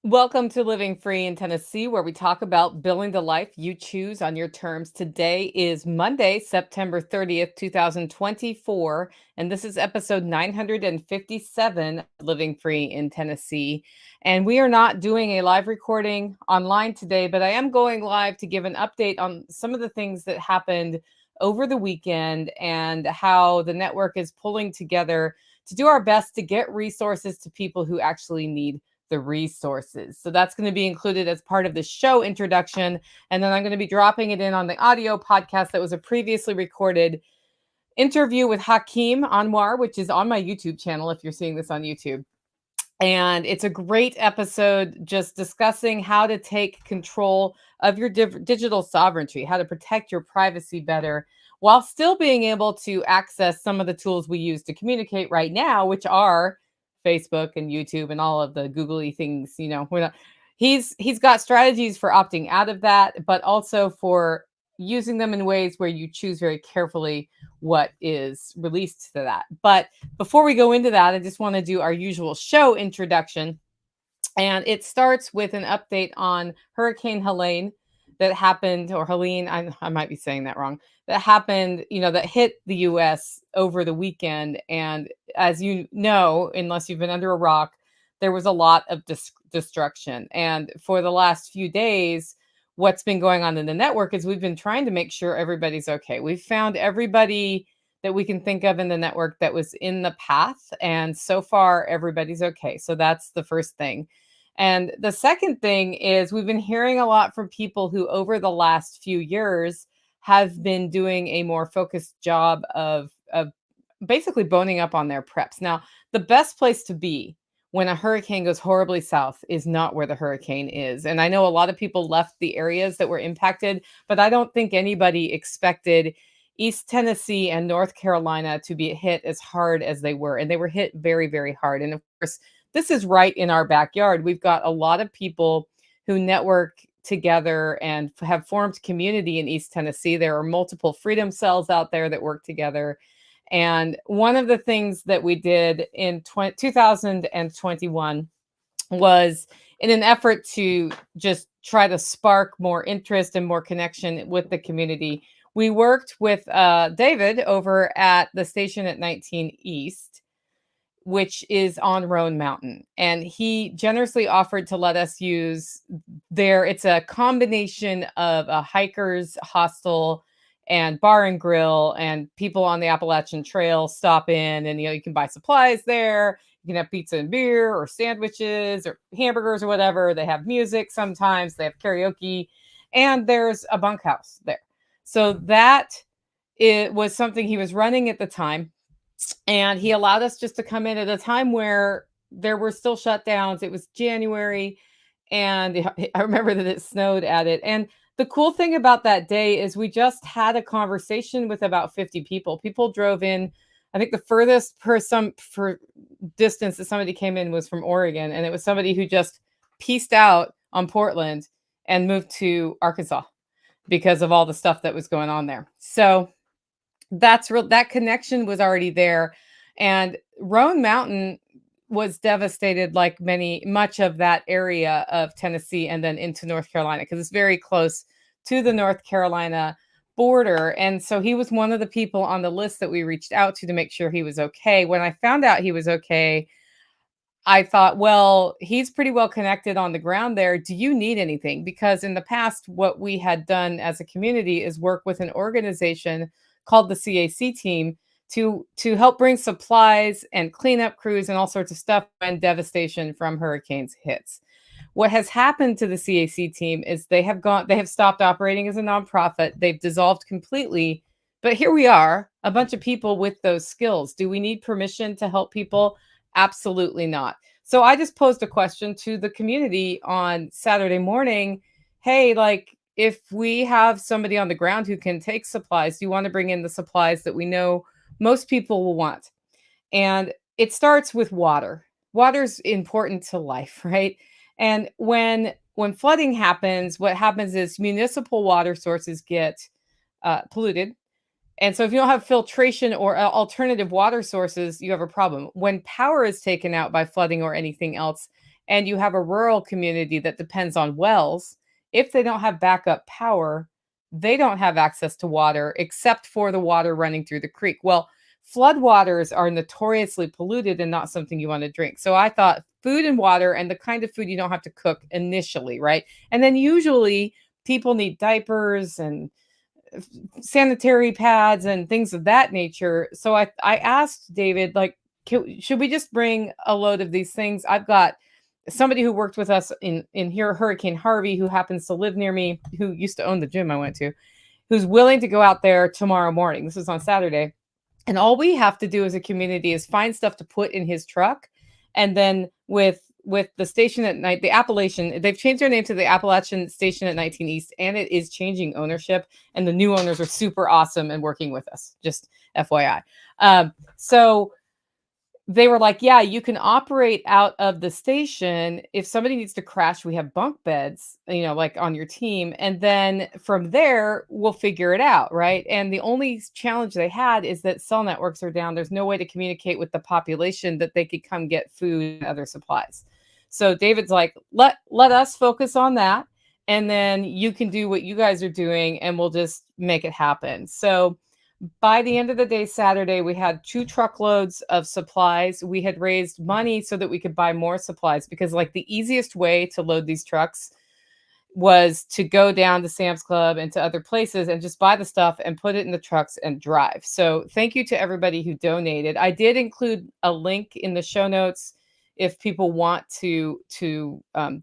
Welcome to Living Free in Tennessee, where we talk about building the life you choose on your terms. Today is Monday, September 30th, 2024, and this is episode 957 of Living Free in Tennessee. And we are not doing a live recording online today, but I am going live to give an update on some of the things that happened over the weekend and how the network is pulling together to do our best to get resources to people who actually need the resources. So that's going to be included as part of the show introduction. And then I'm going to be dropping it in on the audio podcast that was a previously recorded interview with Hakeem Anwar, which is on my YouTube channel if you're seeing this on YouTube. And it's a great episode just discussing how to take control of your digital sovereignty, how to protect your privacy better while still being able to access some of the tools we use to communicate right now, which are Facebook and YouTube and all of the googly things. We're not. He's got strategies for opting out of that, but also for using them in ways where you choose very carefully what is released to that. But before we go into that, I just want to do our usual show introduction. And it starts with an update on Hurricane Helene that happened, or Helene, I might be saying that wrong, that happened, that hit the US over the weekend. And as you know, unless you've been under a rock, there was a lot of destruction. And for the last few days, what's been going on in the network is we've been trying to make sure everybody's okay. We've found everybody that we can think of in the network that was in the path. And so far, everybody's okay. So that's the first thing. And the second thing is we've been hearing a lot from people who over the last few years have been doing a more focused job of basically boning up on their preps. Now, the best place to be when a hurricane goes horribly south is not where the hurricane is. And I know a lot of people left the areas that were impacted, but I don't think anybody expected East Tennessee and North Carolina to be hit as hard as they were. And they were hit very, very hard. And of course, this is right in our backyard. We've got a lot of people who network together and have formed community in East Tennessee. There are multiple freedom cells out there that work together. And one of the things that we did in 2021 was in an effort to just try to spark more interest and more connection with the community. We worked with David over at the station at 19 East, which is on Roan Mountain. And he generously offered to let us use it's a combination of a hiker's hostel and bar and grill, and people on the Appalachian Trail stop in and, you can buy supplies there. You can have pizza and beer or sandwiches or hamburgers or whatever. They have music sometimes, they have karaoke, and there's a bunkhouse there. So that it was something he was running at the time. And he allowed us just to come in at a time where there were still shutdowns. It was January, and I remember that it snowed at it. And the cool thing about that day is we just had a conversation with about 50 people. People drove in. I think the furthest for distance that somebody came in was from Oregon, and it was somebody who just pieced out on Portland and moved to Arkansas because of all the stuff that was going on there. So that's real. That connection was already there. And Roan Mountain was devastated like much of that area of Tennessee and then into North Carolina, because it's very close to the North Carolina border. And so he was one of the people on the list that we reached out to make sure he was okay. When I found out he was okay, I thought, well, he's pretty well connected on the ground there. Do you need anything? Because in the past, what we had done as a community is work with an organization called the CAC team to help bring supplies and cleanup crews and all sorts of stuff when devastation from hurricanes hits. What has happened to the CAC team is they have stopped operating as a nonprofit. They've dissolved completely. But here we are, a bunch of people with those skills. Do we need permission to help people? Absolutely not. So I just posed a question to the community on Saturday morning. Hey, like, if we have somebody on the ground who can take supplies, do you want to bring in the supplies that we know most people will want? And it starts with water. Water's important to life, right? And when flooding happens, what happens is municipal water sources get polluted. And so if you don't have filtration or alternative water sources, you have a problem. When power is taken out by flooding or anything else, and you have a rural community that depends on wells, if they don't have backup power, they don't have access to water except for the water running through the creek. Well, floodwaters are notoriously polluted and not something you want to drink. So I thought food and water, and the kind of food you don't have to cook initially, right? And then usually people need diapers and sanitary pads and things of that nature. So I asked David, like, should we just bring a load of these things? I've got somebody who worked with us in here, Hurricane Harvey, who happens to live near me, who used to own the gym I went to, who's willing to go out there tomorrow morning. This is on Saturday. And all we have to do as a community is find stuff to put in his truck. And then with the station at night, the Appalachian, they've changed their name to the Appalachian Station at 19 East, and it is changing ownership. And the new owners are super awesome and working with us. Just FYI. So they were like, yeah, you can operate out of the station. If somebody needs to crash, we have bunk beds, like on your team. And then from there, we'll figure it out. Right. And the only challenge they had is that cell networks are down. There's no way to communicate with the population that they could come get food and other supplies. So David's like, let us focus on that. And then you can do what you guys are doing and we'll just make it happen. So by the end of the day, Saturday, we had 2 truckloads of supplies. We had raised money so that we could buy more supplies because, like, the easiest way to load these trucks was to go down to Sam's Club and to other places and just buy the stuff and put it in the trucks and drive. So thank you to everybody who donated. I did include a link in the show notes if people want to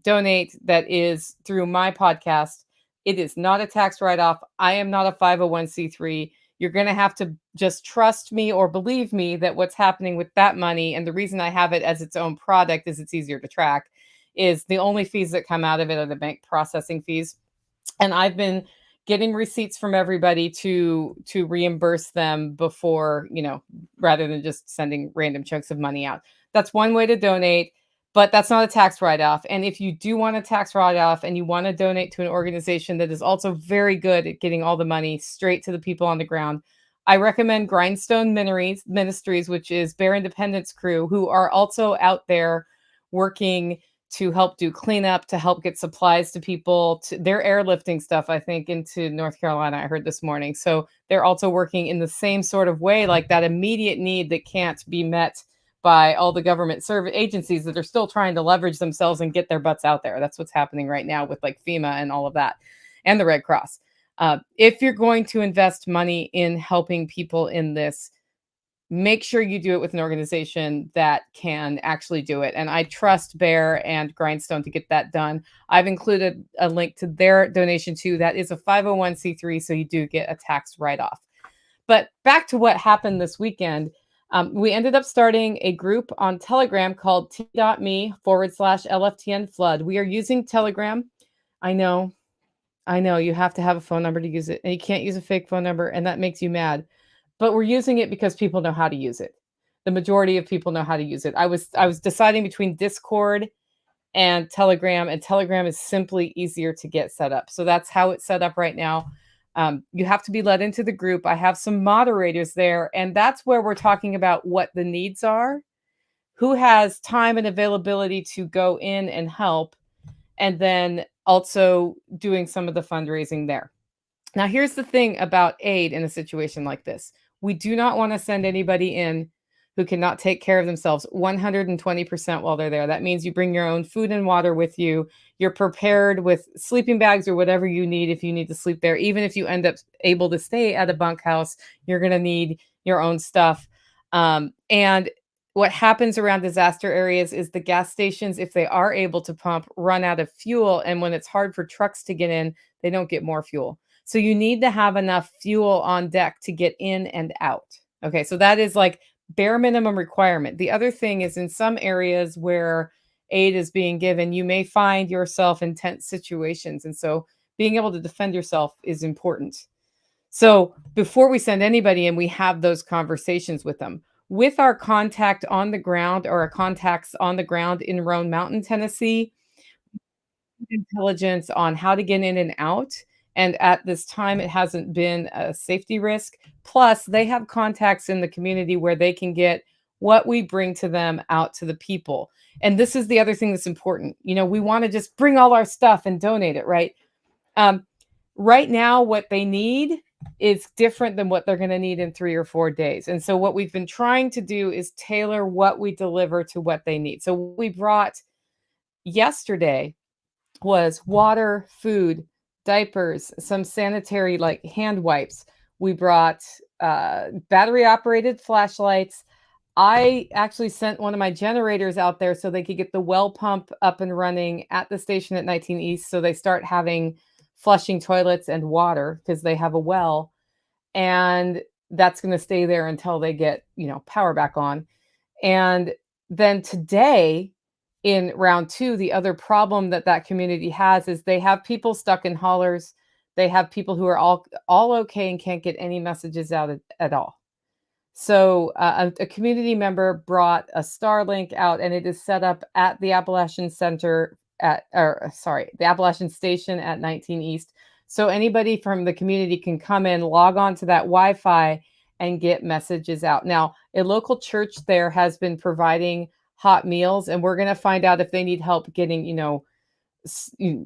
donate. That is through my podcast. It is not a tax write-off. I am not a 501c3. You're going to have to just trust me or believe me that what's happening with that money, and the reason I have it as its own product is it's easier to track, is the only fees that come out of it are the bank processing fees. And I've been getting receipts from everybody to reimburse them before, rather than just sending random chunks of money out. That's one way to donate, but that's not a tax write-off. And if you do want a tax write-off and you want to donate to an organization that is also very good at getting all the money straight to the people on the ground, I recommend Grindstone Ministries, which is Bear Independence crew, who are also out there working to help do cleanup, to help get supplies to people. They're airlifting stuff, I think, into North Carolina, I heard this morning. So they're also working in the same sort of way, like that immediate need that can't be met by all the government service agencies that are still trying to leverage themselves and get their butts out there. That's what's happening right now with like FEMA and all of that, and the Red Cross. If you're going to invest money in helping people in this, make sure you do it with an organization that can actually do it. And I trust Bear and Grindstone to get that done. I've included a link to their donation too. That is a 501c3, so you do get a tax write-off. But back to what happened this weekend. We ended up starting a group on Telegram called t.me/LFTN flood. We are using Telegram. I know you have to have a phone number to use it, and you can't use a fake phone number, and that makes you mad. But we're using it because people know how to use it. The majority of people know how to use it. I was deciding between Discord and Telegram is simply easier to get set up. So that's how it's set up right now. You have to be let into the group. I have some moderators there, and that's where we're talking about what the needs are, who has time and availability to go in and help, and then also doing some of the fundraising there. Now, here's the thing about aid in a situation like this. We do not want to send anybody in who cannot take care of themselves 120% while they're there. That means you bring your own food and water with you. You're prepared with sleeping bags or whatever you need if you need to sleep there. Even if you end up able to stay at a bunkhouse, you're going to need your own stuff. And what happens around disaster areas is the gas stations, if they are able to pump, run out of fuel. And when it's hard for trucks to get in, they don't get more fuel. So you need to have enough fuel on deck to get in and out. Okay, so that is like bare minimum requirement. The other thing is, in some areas where aid is being given, you may find yourself in tense situations. And so being able to defend yourself is important. So before we send anybody in, we have those conversations with them. With our contact on the ground, or our contacts on the ground in Roan Mountain, Tennessee, intelligence on how to get in and out. And at this time, it hasn't been a safety risk. Plus, they have contacts in the community where they can get what we bring to them out to the people. And this is the other thing that's important. We want to just bring all our stuff and donate it, right? Um, right now, what they need is different than what they're going to need in 3 or 4 days. And so, what we've been trying to do is tailor what we deliver to what they need. So, we brought yesterday was water, food, diapers, some sanitary like hand wipes. We brought battery operated flashlights. I actually sent one of my generators out there so they could get the well pump up and running at the station at 19 East. So they start having flushing toilets and water because they have a well. And that's going to stay there until they get, power back on. And then today, in round two, the other problem that community has is they have people stuck in haulers. They have people who are all okay and can't get any messages out at all. So a community member brought a Starlink out, and it is set up at the Appalachian Center the Appalachian Station at 19 East. So anybody from the community can come in, log on to that Wi-Fi, and get messages out. Now, a local church there has been providing hot meals, and we're going to find out if they need help getting,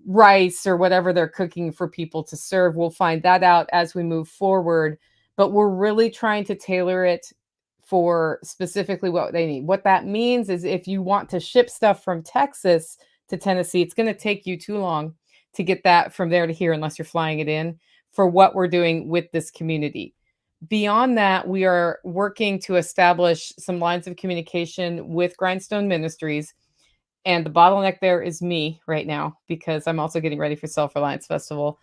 rice or whatever they're cooking for people to serve. We'll find that out as we move forward, but we're really trying to tailor it for specifically what they need. What that means is if you want to ship stuff from Texas to Tennessee, it's going to take you too long to get that from there to here unless you're flying it in for what we're doing with this community. Beyond that, we are working to establish some lines of communication with Grindstone Ministries. And the bottleneck there is me right now because I'm also getting ready for Self-Reliance Festival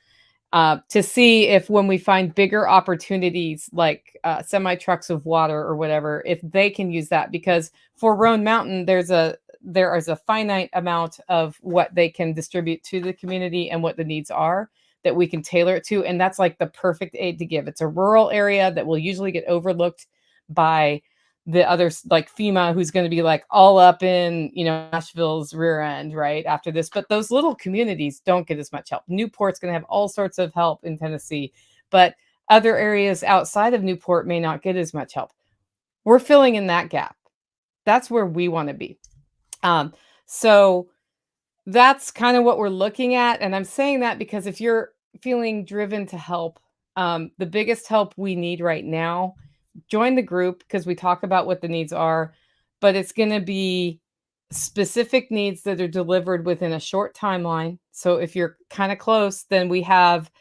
to see if when we find bigger opportunities like semi-trucks of water or whatever, if they can use that. Because for Roan Mountain, there is a finite amount of what they can distribute to the community and what the needs are that we can tailor it to. And that's like the perfect aid to give. It's a rural area that will usually get overlooked by the others like FEMA, who's going to be like all up in, Nashville's rear end right after this. But those little communities don't get as much help. Newport's going to have all sorts of help in Tennessee, but other areas outside of Newport may not get as much help. We're filling in that gap. That's where we want to be. So that's kind of what we're looking at. And I'm saying that because if you're feeling driven to help, the biggest help we need right now, join the group because we talk about what the needs are, but it's going to be specific needs that are delivered within a short timeline. So if you're kind of close, then we have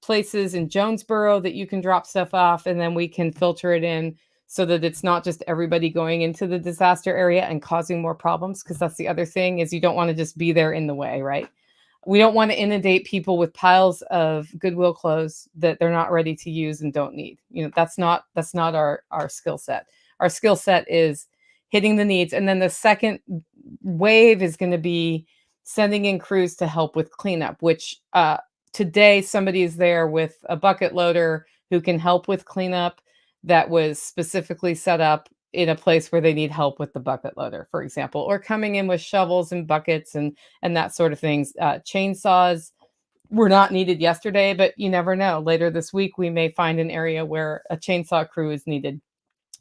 places in Jonesboro that you can drop stuff off, and then we can filter it in so that it's not just everybody going into the disaster area and causing more problems. Because that's the other thing is you don't want to just be there in the way, right? We don't want to inundate people with piles of Goodwill clothes that they're not ready to use and don't need. That's not our skill set. Our skill set is hitting the needs. And then the second wave is going to be sending in crews to help with cleanup, which today somebody is there with a bucket loader who can help with cleanup that was specifically set up in a place where they need help with the bucket loader, for example, or coming in with shovels and buckets and that sort of things. Chainsaws were not needed yesterday, but you never know. Later this week, we may find an area where a chainsaw crew is needed.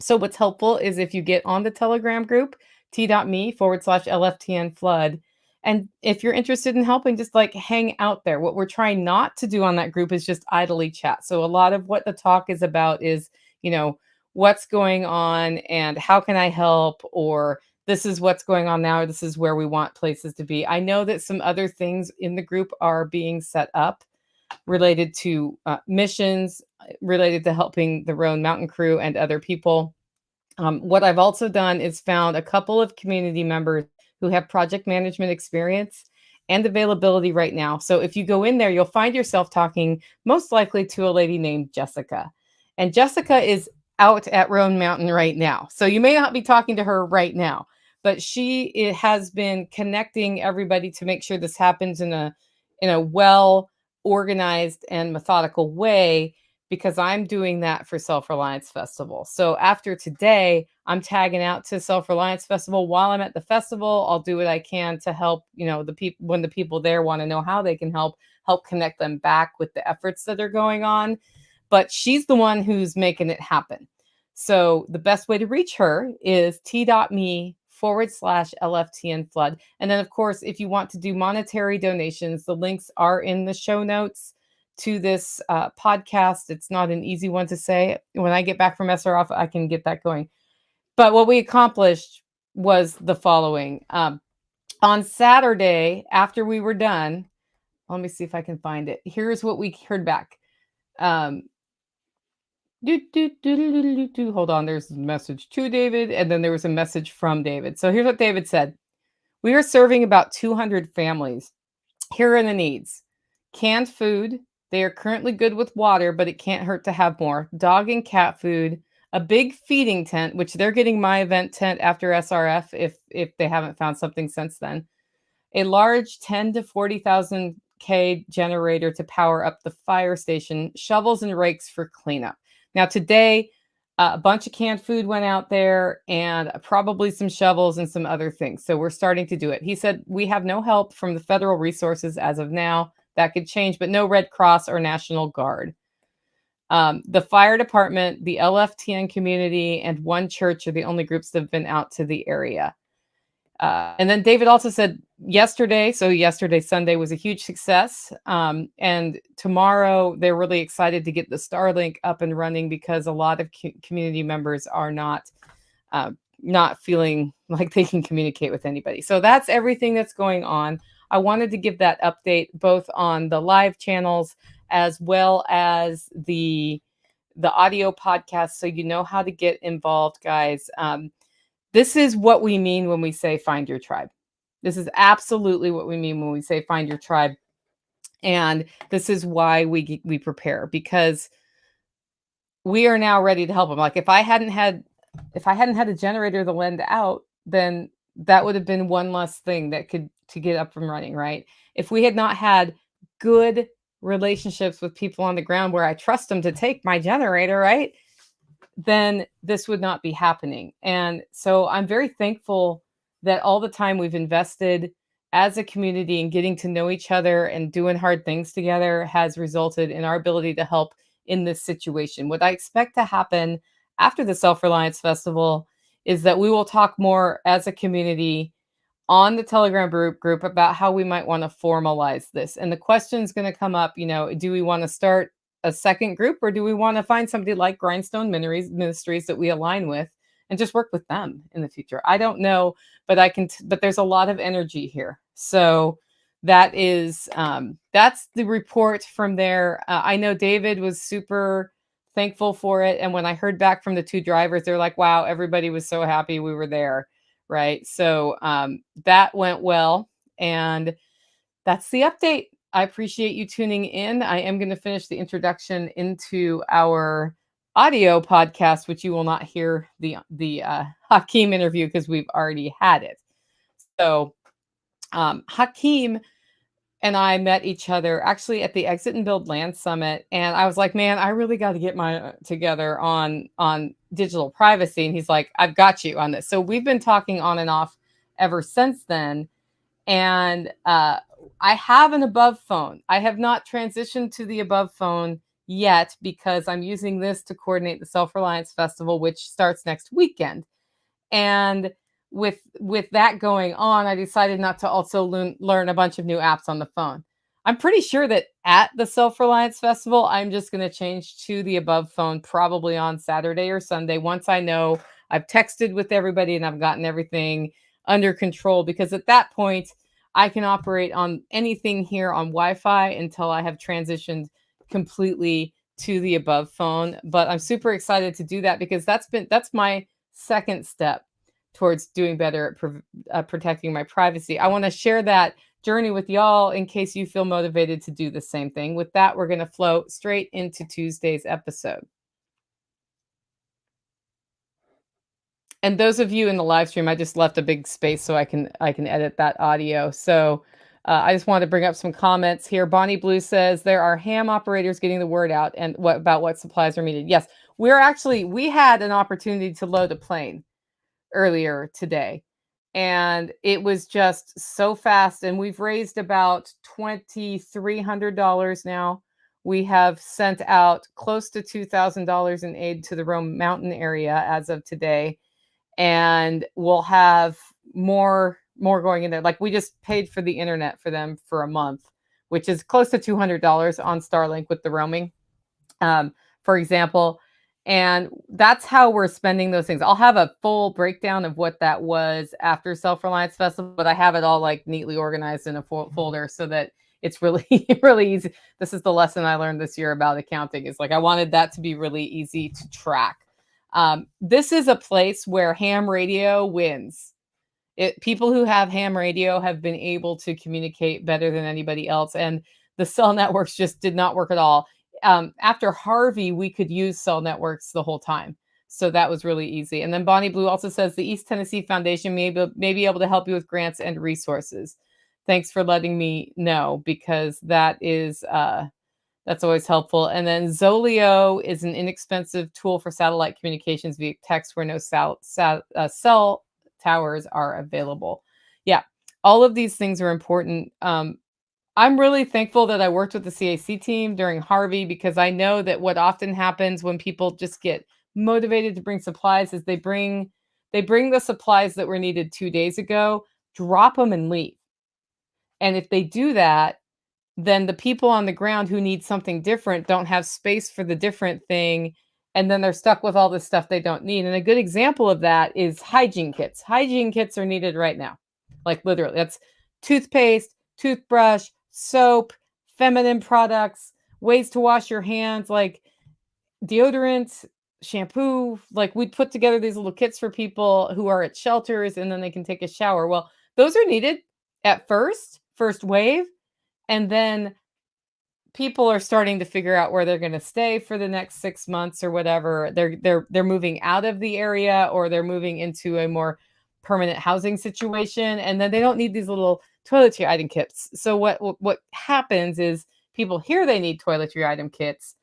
So what's helpful is if you get on the Telegram group, t.me/LFTN flood. And if you're interested in helping, just like hang out there. What we're trying not to do on that group is just idly chat. So a lot of what the talk is about is, what's going on and how can I help, or this is what's going on now, or this is where we want places to be. I know that some other things in the group are being set up related to missions, related to helping the Roan Mountain crew and other people. What I've also done is found a couple of community members who have project management experience and availability right now. So if you go in there, you'll find yourself talking most likely to a lady named Jessica. And Jessica is out at Roan Mountain right now. So you may not be talking to her right now, but she has been connecting everybody to make sure this happens in a well organized and methodical way, because I'm doing that for Self-Reliance Festival. So after today, I'm tagging out to Self-Reliance Festival. While I'm at the festival, I'll do what I can to help, the people when the people there want to know how they can help connect them back with the efforts that are going on. But she's the one who's making it happen. So the best way to reach her is t.me/LFTN flood. And then, of course, if you want to do monetary donations, the links are in the show notes to this podcast. It's not an easy one to say. When I get back from SRF, I can get that going. But what we accomplished was the following. On Saturday, after we were done, let me see if I can find it. Here's what we heard back. Um, Hold on, there's a message to David, and then there was a message from David. So here's what David said. We are serving about 200 families. Here are the needs. Canned food. They are currently good with water, but it can't hurt to have more. Dog and cat food. A big feeding tent, which they're getting my event tent after SRF if they haven't found something since then. A large 10 to 40,000 K generator to power up the fire station, shovels and rakes for cleanup. Now today, a bunch of canned food went out there and probably some shovels and some other things. So we're starting to do it. He said, we have no help from the federal resources as of now. That could change, but no Red Cross or National Guard. The fire department, the LFTN community, and one church are the only groups that have been out to the area. And then David also said yesterday, Sunday, was a huge success. And tomorrow, they're really excited to get the Starlink up and running because a lot of community members are not feeling like they can communicate with anybody. So that's everything that's going on. I wanted to give that update both on the live channels as well as the audio podcast, so you know how to get involved, guys. This is what we mean when we say find your tribe. This is absolutely what we mean when we say find your tribe. And this is why we prepare, because we are now ready to help them. Like if I hadn't had a generator to lend out, then that would have been one less thing that could to get up and running, right? If we had not had good relationships with people on the ground where I trust them to take my generator, right? Then this would not be happening. And so I'm very thankful that all the time we've invested as a community in getting to know each other and doing hard things together has resulted in our ability to help in this situation. What I expect to happen after the Self-Reliance Festival is that we will talk more as a community on the Telegram group about how we might want to formalize this. And the question is going to come up, do we want to start a second group, or do we want to find somebody like Grindstone Ministries that we align with and just work with them in the future? I don't know, but but there's a lot of energy here. So that's the report from there. I know David was super thankful for it. And when I heard back from the two drivers, they're like, wow, everybody was so happy we were there. Right. So that went well. And that's the update. I appreciate you tuning in. I am going to finish the introduction into our audio podcast, which you will not hear the Hakeem interview because we've already had it. So Hakeem and I met each other actually at the Exit and Build Land Summit, and I was like, man, I really got to get my together on digital privacy. And he's like, I've got you on this. So we've been talking on and off ever since then. And I have an above phone. I have not transitioned to the above phone yet because I'm using this to coordinate the Self-Reliance Festival, which starts next weekend. And with that going on, I decided not to also learn a bunch of new apps on the phone. I'm pretty sure that at the Self-Reliance Festival, I'm just going to change to the above phone probably on Saturday or Sunday once I know I've texted with everybody and I've gotten everything under control, because at that point, I can operate on anything here on Wi-Fi until I have transitioned completely to the above phone. But I'm super excited to do that because that's my second step towards doing better at protecting my privacy. I want to share that journey with y'all in case you feel motivated to do the same thing. With that, we're going to flow straight into Tuesday's episode. And those of you in the live stream, I just left a big space so I can edit that audio. So I just wanted to bring up some comments here. Bonnie Blue says there are ham operators getting the word out and about what supplies are needed. Yes, we had an opportunity to load a plane earlier today, and it was just so fast. And we've raised about $2,300 now, we have sent out close to $2,000 in aid to the Rome Mountain area as of today, and we'll have more going in there. Like we just paid for the internet for them for a month, which is close to $200 on Starlink with the roaming, for example. And that's how we're spending those things. I'll have a full breakdown of what that was after Self-Reliance Festival, but I have it all like neatly organized in a folder so that it's really, really easy. This is the lesson I learned this year about accounting, is like I wanted that to be really easy to track. This is a place where ham radio wins. People who have ham radio have been able to communicate better than anybody else, and the cell networks just did not work at all. After Harvey, we could use cell networks the whole time, so that was really easy. And then Bonnie Blue also says the East Tennessee Foundation may be able to help you with grants and resources. Thanks for letting me know, because that is that's always helpful. And then Zolio is an inexpensive tool for satellite communications via text where no cell towers are available. Yeah, all of these things are important. I'm really thankful that I worked with the CAC team during Harvey, because I know that what often happens when people just get motivated to bring supplies is they bring the supplies that were needed 2 days ago, drop them and leave. And if they do that, then the people on the ground who need something different don't have space for the different thing, and then they're stuck with all this stuff they don't need. And a good example of that is hygiene kits. Hygiene kits are needed right now. Like literally, that's toothpaste, toothbrush, soap, feminine products, ways to wash your hands, like deodorant, shampoo. Like we'd put together these little kits for people who are at shelters, and then they can take a shower. Well, those are needed at first wave. And then people are starting to figure out where they're going to stay for the next 6 months or whatever. They're moving out of the area, or they're moving into a more permanent housing situation, and then they don't need these little toiletry item kits. So what happens is people hear they need toiletry item kits,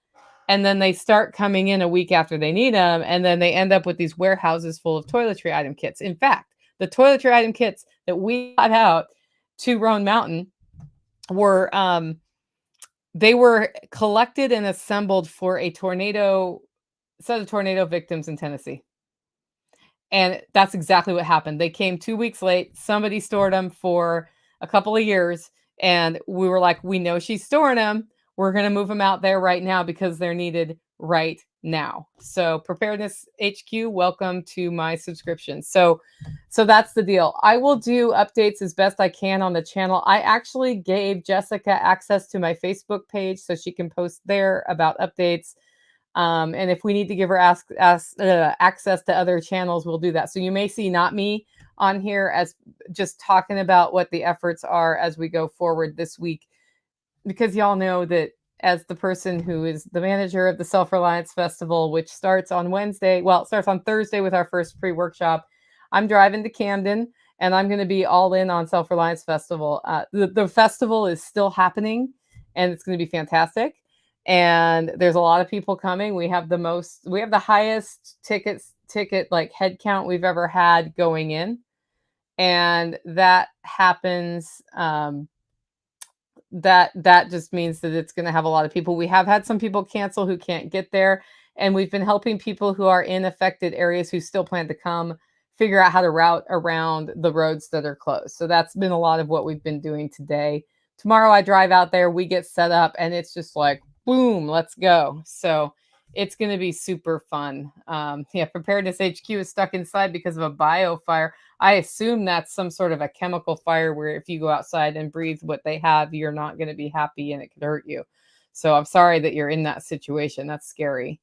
and then they start coming in a week after they need them, and then they end up with these warehouses full of toiletry item kits. In fact, the toiletry item kits that we got out to Roan Mountain were they were collected and assembled for a set of tornado victims in Tennessee. And that's exactly what happened. They came 2 weeks late. Somebody stored them for a couple of years, and we were like, we know she's storing them. We're going to move them out there right now because they're needed right now. So Preparedness HQ, welcome to my subscription. So that's the deal. I will do updates as best I can on the channel. I actually gave Jessica access to my Facebook page so she can post there about updates. And if we need to give her access to other channels, we'll do that. So you may see not me on here as just talking about what the efforts are as we go forward this week, because y'all know that as the person who is the manager of the Self-Reliance Festival, which starts on Wednesday, well, it starts on Thursday with our first pre-workshop. I'm driving to Camden, and I'm going to be all in on Self-Reliance Festival. The festival is still happening, and it's going to be fantastic. And there's a lot of people coming. We have the highest ticket like head count we've ever had going in. And that happens, that just means that it's going to have a lot of people. We have had some people cancel who can't get there, and we've been helping people who are in affected areas who still plan to come figure out how to route around the roads that are closed. So that's been a lot of what we've been doing today. Tomorrow I drive out there, we get set up, and it's just like, boom, let's go. So it's going to be super fun. Yeah, Preparedness HQ is stuck inside because of a bio fire. I assume that's some sort of a chemical fire where if you go outside and breathe what they have, you're not going to be happy and it could hurt you. So I'm sorry that you're in that situation. That's scary.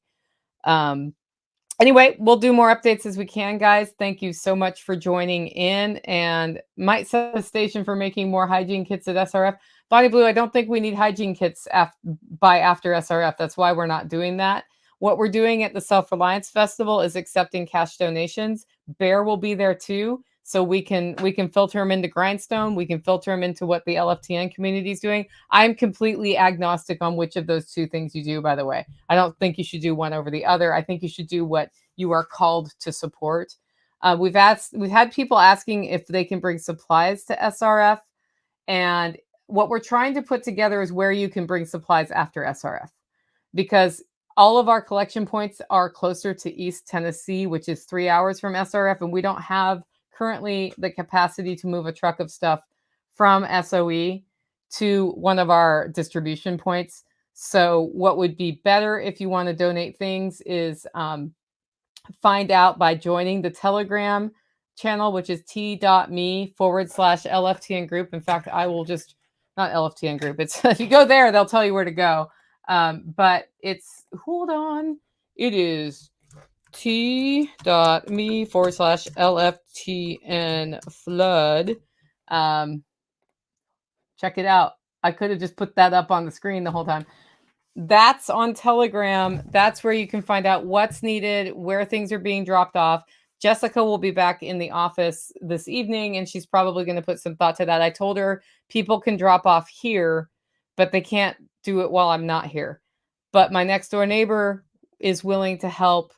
Anyway, we'll do more updates as we can, guys. Thank you so much for joining in, and might set a station for making more hygiene kits at SRF. Bonnie Blue, I don't think we need hygiene kits after SRF. That's why we're not doing that. What we're doing at the Self-Reliance Festival is accepting cash donations. Bear will be there too. So we can filter them into Grindstone. We can filter them into what the LFTN community is doing. I'm completely agnostic on which of those two things you do, by the way. I don't think you should do one over the other. I think you should do what you are called to support. We've had people asking if they can bring supplies to SRF. And what we're trying to put together is where you can bring supplies after SRF, because all of our collection points are closer to East Tennessee, which is 3 hours from SRF, and we don't have currently the capacity to move a truck of stuff from SOE to one of our distribution points. So what would be better if you want to donate things is find out by joining the Telegram channel, which is t.me/LFTN group. In fact, I will just, not LFTN group. It's if you go there, they'll tell you where to go. But it's, hold on, it is t.me/LFTN flood. Check it out. I could have just put that up on the screen the whole time. That's on Telegram. That's where you can find out what's needed, where things are being dropped off. Jessica will be back in the office this evening, and she's probably going to put some thought to that. I told her people can drop off here, but they can't do it while I'm not here. But my next door neighbor is willing to help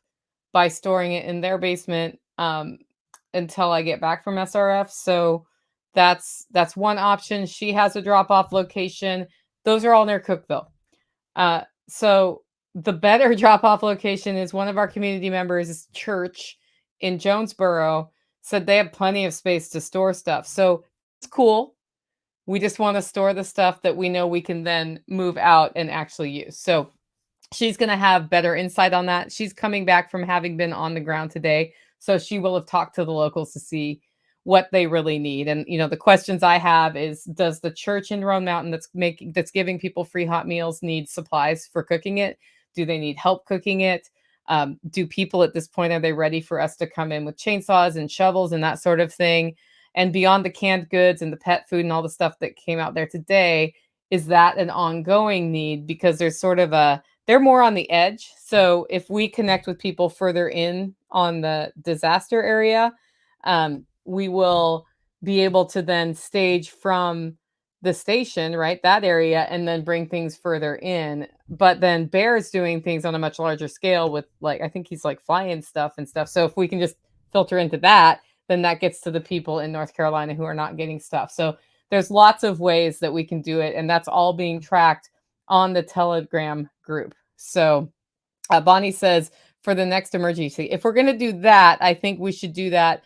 by storing it in their basement until I get back from SRF. So that's one option. She has a drop-off location. Those are all near Cookville. So the better drop-off location is one of our community members' church in Jonesboro said they have plenty of space to store stuff. So it's cool. We just want to store the stuff that we know we can then move out and actually use. So she's going to have better insight on that. She's coming back from having been on the ground today. So she will have talked to the locals to see what they really need. And, the questions I have is, does the church in Roan Mountain that's giving people free hot meals need supplies for cooking it? Do they need help cooking it? Do people at this point, are they ready for us to come in with chainsaws and shovels and that sort of thing? And beyond the canned goods and the pet food and all the stuff that came out there today, is that an ongoing need? Because there's sort of they're more on the edge. So if we connect with people further in on the disaster area, we will be able to then stage from the station, right, that area, and then bring things further in. But then Bear's doing things on a much larger scale with, like, I think he's like flying stuff and stuff. So if we can just filter into that, then that gets to the people in North Carolina who are not getting stuff. So there's lots of ways that we can do it, and that's all being tracked on the Telegram group. So Bonnie says, for the next emergency, if we're going to do that, I think we should do that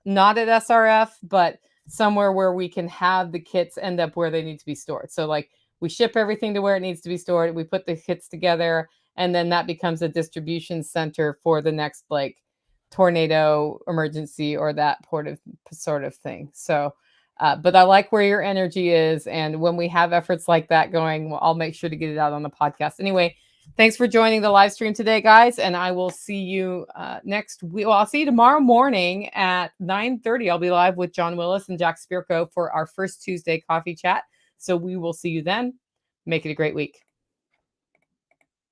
not at SRF, but somewhere where we can have the kits end up where they need to be stored. So like we ship everything to where it needs to be stored. We put the kits together, and then that becomes a distribution center for the next like tornado emergency or that sort of thing. So, but I like where your energy is. And when we have efforts like that going, I'll make sure to get it out on the podcast. Anyway, thanks for joining the live stream today, guys. And I will see you next week. Well, I'll see you tomorrow morning at 9:30. I'll be live with John Willis and Jack Spirko for our first Tuesday coffee chat. So we will see you then. Make it a great week.